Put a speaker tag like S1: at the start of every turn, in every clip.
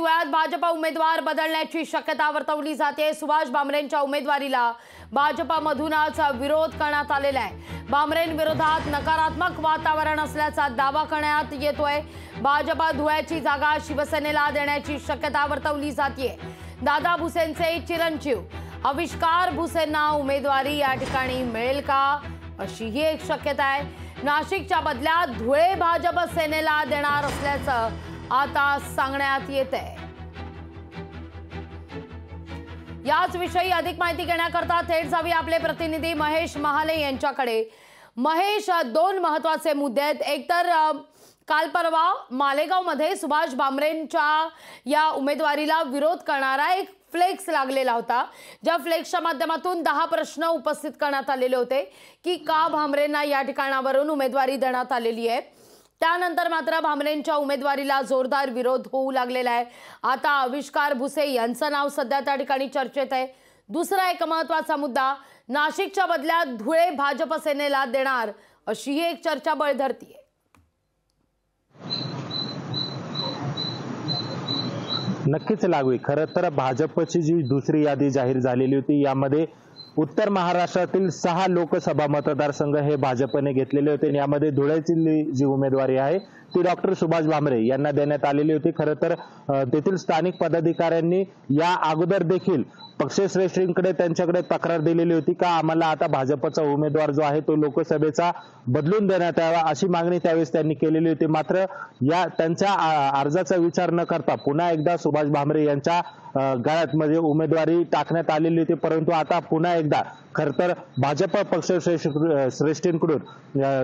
S1: धुळ्यात भाजपा उमेदवार बदलण्याची शक्यता वर्तवली जाते। सुभाष भामरेंच्या उमेदवारीला भाजपमधूनच विरोध करण्यात आलेला आहे। भामरेंविरोधात नकारात्मक वातावरण असल्याचा दावा करण्यात येतोय। भाजपा धुळ्याची जागा शिवसेनेला देण्याची शक्यता वर्तवली जाते। दादा भुसेंचे चिरंजीव आविष्कार भुसेंना उमेदवारी या ठिकाणी मिळेल का, अशी ही एक शक्यता आहे। नाशिकच्या बदल्यात धुळे भाजप सेनेला देणार असल्याचं आता सांगण्यात येत आहे। याच विषयी अधिक माहिती घेण्याकरता थेट जावी आपले प्रतिनिधी महेश महाले यांच्याकडे। महेश, दोन महत्त्वाचे मुद्दे आहेत। एक तर काल परवा मालेगावमध्ये सुभाष भामरेंच्या या उमेदवारीला विरोध करणारा एक फ्लेक्स लागलेला होता, ज्या फ्लेक्सच्या माध्यमातून 10 प्रश्न उपस्थित करण्यात आलेले होते की का भामरेंना या ठिकाणावरून उमेदवारी देण्यात आलेली आहे। त्यानंतर मात्र भामरेंच्या उमेदवारीला जोरदार विरोध होऊ लागलेला आहे। आता आविष्कार भुसे यांचं नाव सध्या त्या ठिकाणी चर्चेत आहे। दुसरा एक महत्त्वाचा मुद्दा, नाशिकच्या बदल्यात धुळे भाजप सेनेला देणार अशी एक चर्चा बळ धरतीये।
S2: नक्कीच लागू। खरं तर भाजपची जी दुसरी यादी जाहीर झालेली होती, यामध्ये उत्तर महाराष्ट्रातील 6 लोकसभा मतदारसंघ हे भाजपने घेतलेले होते। यामध्ये धुळ्याची जी उमेदवारी आहे ती डॉक्टर सुभाष भामरे यांना देण्यात आलेली होती। खरं तर तेथील स्थानिक पदाधिकाऱ्यांनी या अगोदर देखील पक्षश्रेष्ठींकडे त्यांच्याकडे तक्रार दिलेली होती का आम्हाला आता भाजपचा उमेदवार जो आहे तो लोकसभेचा बदलून देण्यात यावा, अशी मागणी त्यावेळेस त्यांनी केलेली होती। मात्र या त्यांच्या अर्जाचा विचार न करता पुन्हा एकदा सुभाष भामरे यांच्या गळ्यात म्हणजे उमेदवारी टाकण्यात आलेली होती। परंतु आता पुन्हा एकदा खरं तर भाजप पक्षश्रेष्ठींकडून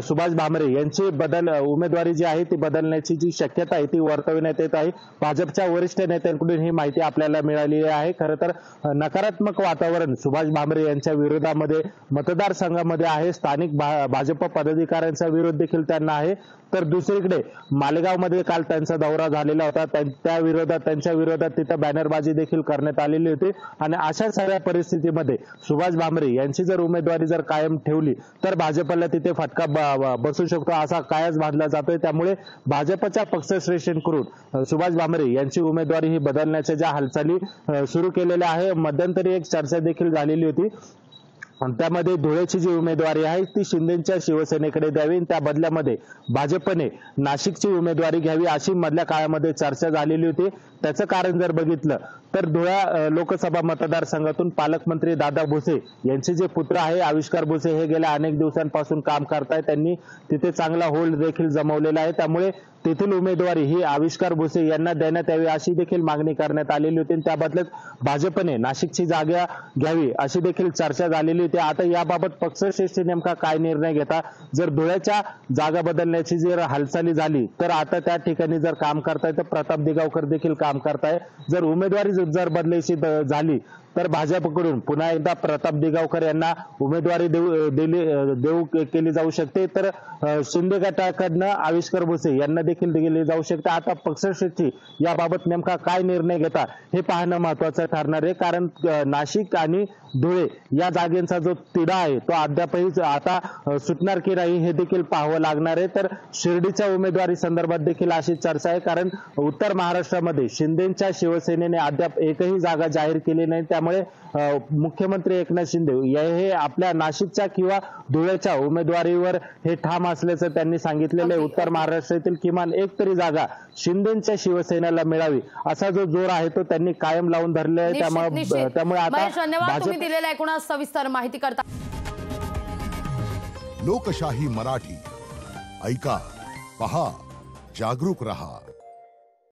S2: सुभाष भामरे यांची उमेदवारी जी आहे ती बदलण्याची जी शक्यता आहे ती वर्तवण्यात येत आहे। भाजपच्या वरिष्ठ नेत्यांकडून ही माहिती आपल्याला मिळालेली आहे। खरं तर नकारात्मक वातावरण सुभाष भामरे यांच्या विरोधामध्ये मतदारसंघामध्ये आहे। स्थानिक भाजप पदाधिकाऱ्यांचा विरोध देखील त्यांना आहे। तर दुसरीकडे मालेगावमध्ये काल त्यांचा दौरा झालेला होता, त्यांच्या विरोधात तिथं बॅनरबाजी देखील करण्यात आलेली होती। आणि अशा सगळ्या परिस्थितीमध्ये सुभाष भामरे यांची जर उमेदवारी जर कायम ठेवली तर भाजपला तिथे फटका बसू शकतो असा कायच बांधला जातोय। त्यामुळे भाजपच्या पक्षश्रेष्ठींकडून सुभाष भामरे यांची उमेदवारी ही बदलण्याच्या ज्या हालचाली सुरू केलेल्या आहे, मध्यंतरी एक चर्चा देखील झालेली होती। त्यामध्ये धुळेची जी उमेदवारी आहे ती शिंदेच्या शिवसेनेकडे द्यावी, त्या बदल्यामध्ये भाजपने नाशिकची उमेदवारी घ्यावी अशी मधल्या काळामध्ये चर्चा झालेली होती। त्याचं कारण जर बघितलं तर धुळा लोकसभा मतदारसंघातून पालकमंत्री दादा भुसे यांचे जे पुत्र आहे आविष्कार भुसे हे गेल्या अनेक दिवसांपासून काम करतायत। त्यांनी तिथे चांगला होल्ड देखील जमवलेला आहे। त्यामुळे तेथील उमेदवारी ही आविष्कार भुसे यांना देण्यात यावी अशी देखील मागणी करण्यात आलेली होती। त्या बदल्यात भाजपने नाशिकची जागा घ्यावी अशी देखील चर्चा झालेली होती। आता याबाबत पक्षश्रेष्ठी नेमका काय निर्णय घेता, जर धुळ्याच्या जागा बदलण्याची जर हालचाली झाली तर आता त्या ठिकाणी जर काम करताय तर प्रताप दिगावकर देखील काम करताय। जर उमेदवारी जर बदलायची झाली तर भाजपकडून पुन्हा एकदा प्रताप दिगावकर यांना उमेदवारी देऊ केली जाऊ शकते, तर शिंदे गटाकडनं आविष्कार भुसे यांना देखील दिली जाऊ शकते। आता पक्षश्रेष्ठी याबाबत नेमका काय निर्णय घेता हे पाहणं महत्त्वाचं ठरणार आहे। कारण नाशिक आणि धुळे या जागेचा जो तिढा आहे तो अद्यापही आता सुटणार की नाही हे देखील पाहावं लागणार आहे। तर शिर्डीच्या उमेदवारी संदर्भात देखील अशी चर्चा आहे, कारण उत्तर महाराष्ट्रामध्ये शिंदेच्या शिवसेनेने अद्याप एकही जागा जाहीर केली नाही। त्यामुळे मुख्यमंत्री एकनाथ शिंदे हे आपल्या नाशिकच्या किंवा धुळ्याच्या उमेदवारीवर हे ठाम असल्याचं त्यांनी सांगितलेलं आहे। उत्तर महाराष्ट्रातील किमान एक तरी जागा शिंदेच्या शिवसेनेला मिळावी असा जो जोर आहे तो त्यांनी कायम लावून धरले आहे। त्यामुळे आता
S1: धन्यवाद तुम्ही दिलेल्या एकूण सविस्तर माहिती करता।
S3: लोकशाही मराठी ऐका, पहा, जागरूक रहा।